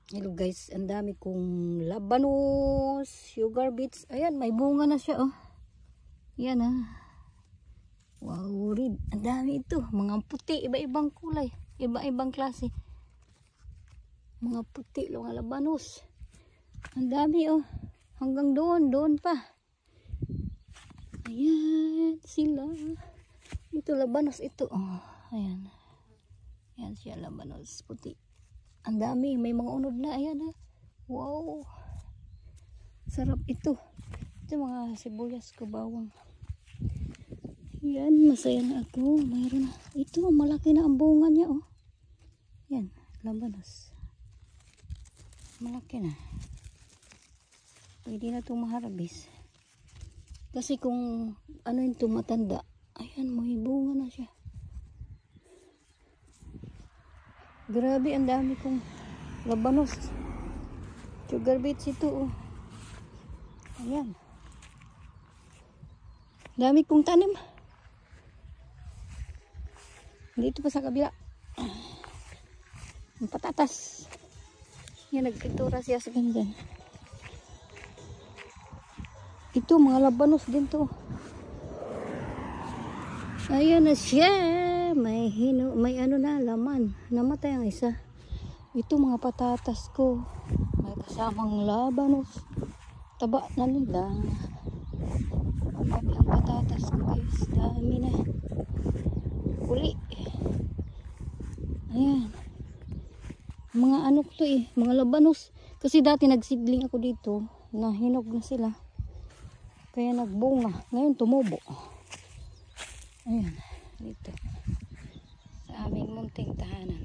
Hello guys, ang dami kong labanos, sugar beets. Ayan, may bunga na siya oh. Yan ah. Wow, red. Ang dami ito. Mga puti, iba-ibang kulay. Iba-ibang klase. Mga puti, mga labanos. Ang dami oh. Hanggang doon pa. Ayan, sila. Ito labanos ito oh. Ayan. Ayan siya labanos, puti. Ang dami, may mga unod na. Ayan ah. Wow. Sarap ito. Ito mga sibuyas ko, bawang. Yan, masaya na ako. Mayroon na. Ito, malaki na ang bunga niya oh. Yan, labanos. Malaki na. Pwede na itong maharabis. Kasi kung ano yung tumatanda, ayan, may bunga na siya. Grabe, ang dami kong labanos. Sugar beets ito oh. Ayan. Dami kong tanim. Dito pa sa kabila. Ang patatas. Yan, nagpintura siya sa ganyan. Ito, mga labanos din to. Ayan na siya. May ano na, laman. Namatay ang isa. Ito, mga patatas ko. May kasamang labanos. Taba na nila. Ang patatas ko guys. Dami na. Uli. Ayan. Mga ano ko to eh. Mga labanos. Kasi dati nagsidling ako dito. Nahinog na sila. Kaya nagbunga. Ngayon tumubo. Ayan. Dito. Sa aming munting tahanan.